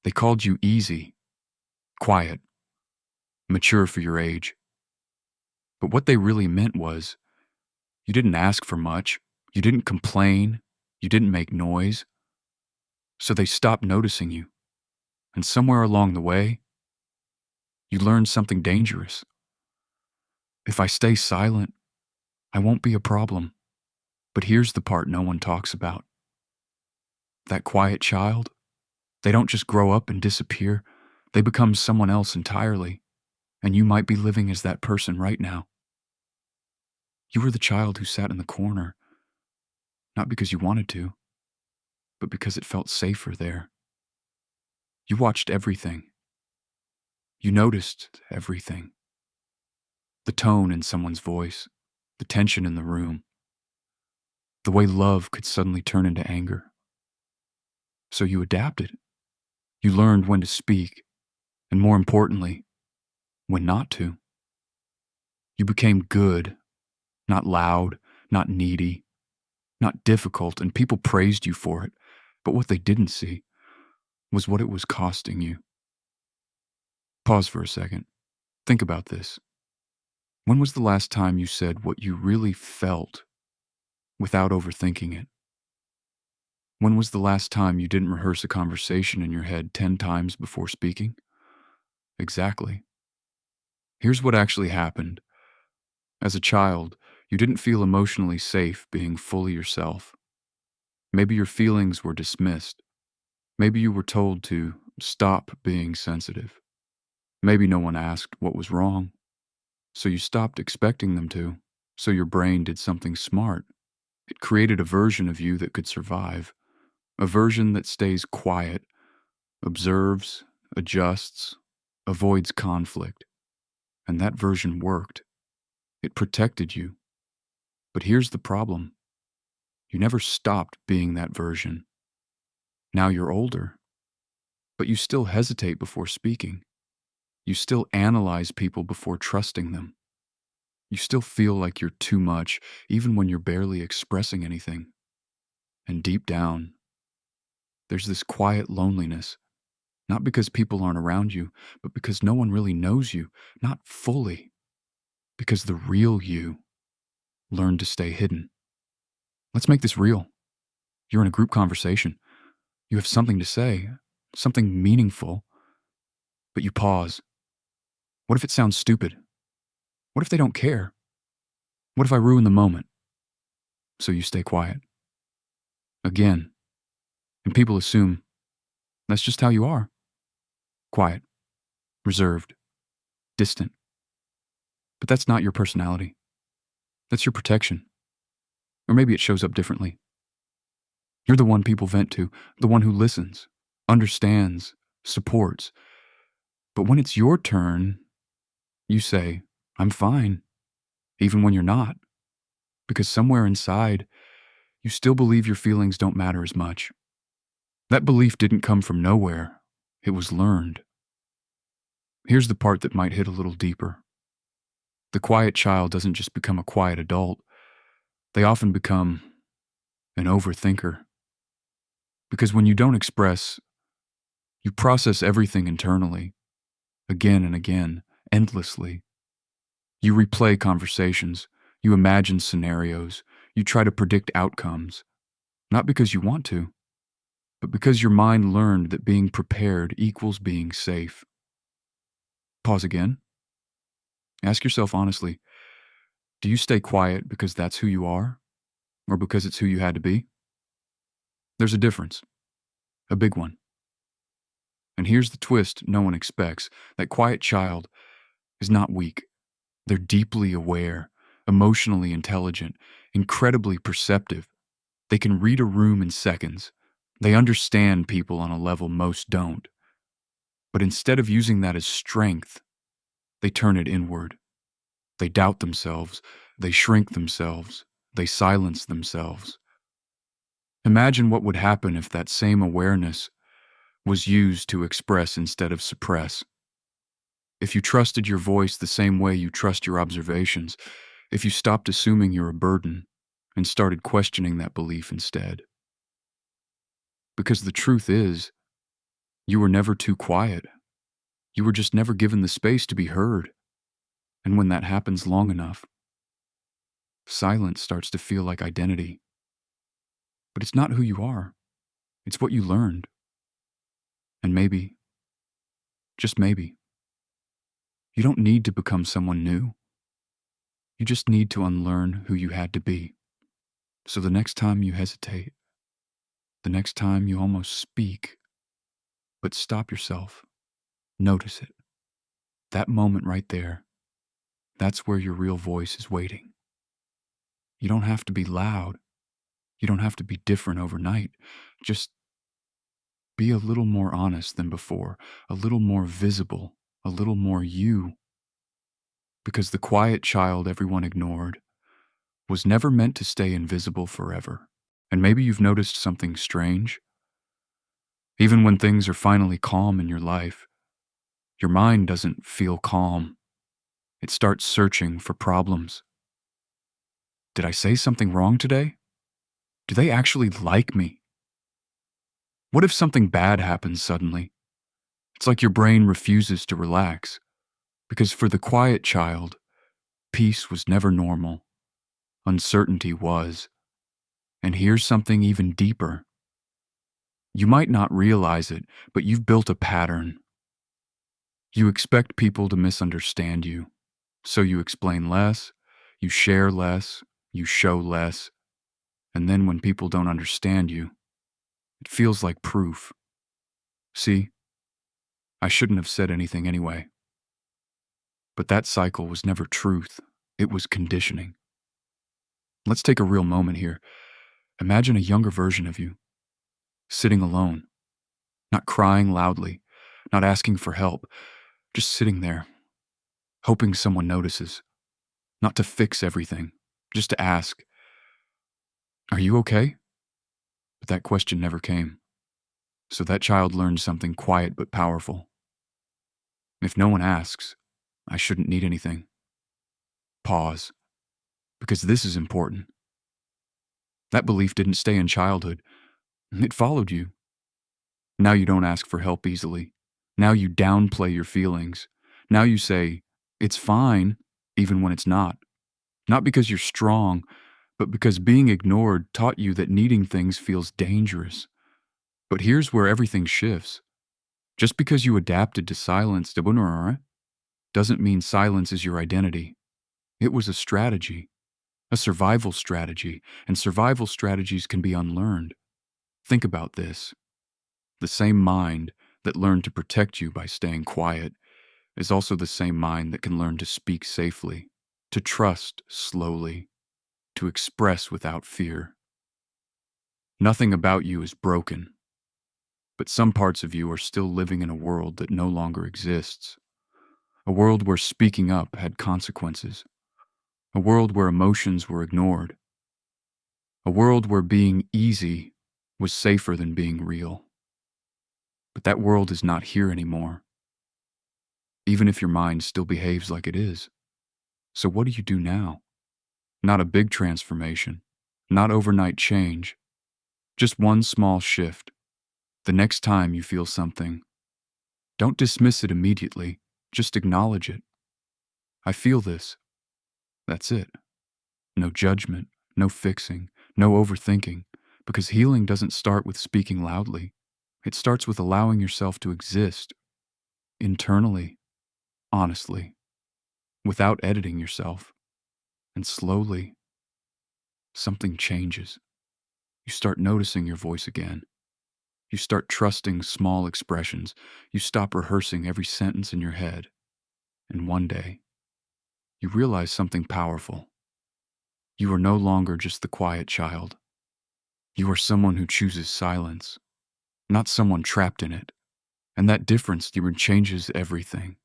They called you easy, quiet, mature for your age. But what they really meant was you didn't ask for much, you didn't complain, you didn't make noise. So they stopped noticing you. And somewhere along the way, you learned something dangerous. If I stay silent, I won't be a problem. But here's the part no one talks about. That quiet child, they don't just grow up and disappear. They become someone else entirely. And you might be living as that person right now. You were the child who sat in the corner, not because you wanted to, but because it felt safer there. You watched everything. You noticed everything. The tone in someone's voice, the tension in the room, the way love could suddenly turn into anger. So you adapted. You learned when to speak, and more importantly, when not to. You became good, not loud, not needy, not difficult, and people praised you for it. But what they didn't see was what it was costing you. Pause for a second. Think about this. When was the last time you said what you really felt without overthinking it? When was the last time you didn't rehearse a conversation in your head 10 times before speaking? Exactly. Here's what actually happened. As a child, you didn't feel emotionally safe being fully yourself. Maybe your feelings were dismissed. Maybe you were told to stop being sensitive. Maybe no one asked what was wrong. So you stopped expecting them to. So your brain did something smart. It created a version of you that could survive. A version that stays quiet, observes, adjusts, avoids conflict. And that version worked. It protected you. But here's the problem. You never stopped being that version. Now you're older, but you still hesitate before speaking. You still analyze people before trusting them. You still feel like you're too much, even when you're barely expressing anything. And deep down, there's this quiet loneliness. Not because people aren't around you, but because no one really knows you, not fully. Because the real you learned to stay hidden. Let's make this real. You're in a group conversation. You have something to say, something meaningful, but you pause. What if it sounds stupid? What if they don't care? What if I ruin the moment? So you stay quiet. Again. And people assume that's just how you are. Quiet, reserved, distant. But that's not your personality. That's your protection. Or maybe it shows up differently. You're the one people vent to, the one who listens, understands, supports. But when it's your turn, you say, I'm fine, even when you're not. Because somewhere inside, you still believe your feelings don't matter as much. That belief didn't come from nowhere. It was learned. Here's the part that might hit a little deeper. The quiet child doesn't just become a quiet adult. They often become an overthinker. Because when you don't express, you process everything internally, again and again, endlessly. You replay conversations, you imagine scenarios, you try to predict outcomes, not because you want to, but because your mind learned that being prepared equals being safe. Pause again. Ask yourself honestly, do you stay quiet because that's who you are, or because it's who you had to be? There's a difference, a big one. And here's the twist no one expects. That quiet child is not weak. They're deeply aware, emotionally intelligent, incredibly perceptive. They can read a room in seconds. They understand people on a level most don't. But instead of using that as strength, they turn it inward. They doubt themselves. They shrink themselves. They silence themselves. Imagine what would happen if that same awareness was used to express instead of suppress. If you trusted your voice the same way you trust your observations, if you stopped assuming you're a burden and started questioning that belief instead. Because the truth is, You were never too quiet. You were just never given the space to be heard. And when that happens long enough, silence starts to feel like identity. But it's not who you are. It's what you learned. And maybe, just maybe, you don't need to become someone new. You just need to unlearn who you had to be. So the next time you hesitate, the next time you almost speak, but stop yourself, notice it. That moment right there, that's where your real voice is waiting. You don't have to be loud. You don't have to be different overnight. Just be a little more honest than before, a little more visible, a little more you. Because the quiet child everyone ignored was never meant to stay invisible forever. And maybe you've noticed something strange. Even when things are finally calm in your life, your mind doesn't feel calm. It starts searching for problems. Did I say something wrong today? Do they actually like me? What if something bad happens suddenly? It's like your brain refuses to relax. Because for the quiet child, peace was never normal. Uncertainty was. And here's something even deeper. You might not realize it, but you've built a pattern. You expect people to misunderstand you, so you explain less, you share less, you show less, and then when people don't understand you, it feels like proof. See, I shouldn't have said anything anyway. But that cycle was never truth, it was conditioning. Let's take a real moment here. Imagine a younger version of you, sitting alone, not crying loudly, not asking for help, just sitting there, hoping someone notices. Not to fix everything, just to ask, "Are you okay?" But that question never came. So that child learned something quiet but powerful. If no one asks, I shouldn't need anything. Pause, because this is important. That belief didn't stay in childhood. It followed you. Now you don't ask for help easily. Now you downplay your feelings. Now you say, "It's fine," even when it's not. Not because you're strong, but because being ignored taught you that needing things feels dangerous. But here's where everything shifts. Just because you adapted to silence doesn't mean silence is your identity. It was a strategy, a survival strategy, and survival strategies can be unlearned. Think about this. The same mind that learned to protect you by staying quiet is also the same mind that can learn to speak safely, to trust slowly, to express without fear. Nothing about you is broken, but some parts of you are still living in a world that no longer exists. A world where speaking up had consequences. A world where emotions were ignored. A world where being easy was safer than being real. But that world is not here anymore, even if your mind still behaves like it is. So what do you do now? Not a big transformation, not overnight change, just one small shift. The next time you feel something, don't dismiss it immediately, just acknowledge it. I feel this. That's it. No judgment, no fixing, no overthinking, because healing doesn't start with speaking loudly. It starts with allowing yourself to exist, internally, honestly, without editing yourself. And slowly, something changes. You start noticing your voice again. You start trusting small expressions. You stop rehearsing every sentence in your head. And one day, you realize something powerful. You are no longer just the quiet child. You are someone who chooses silence, not someone trapped in it. And that difference changes everything.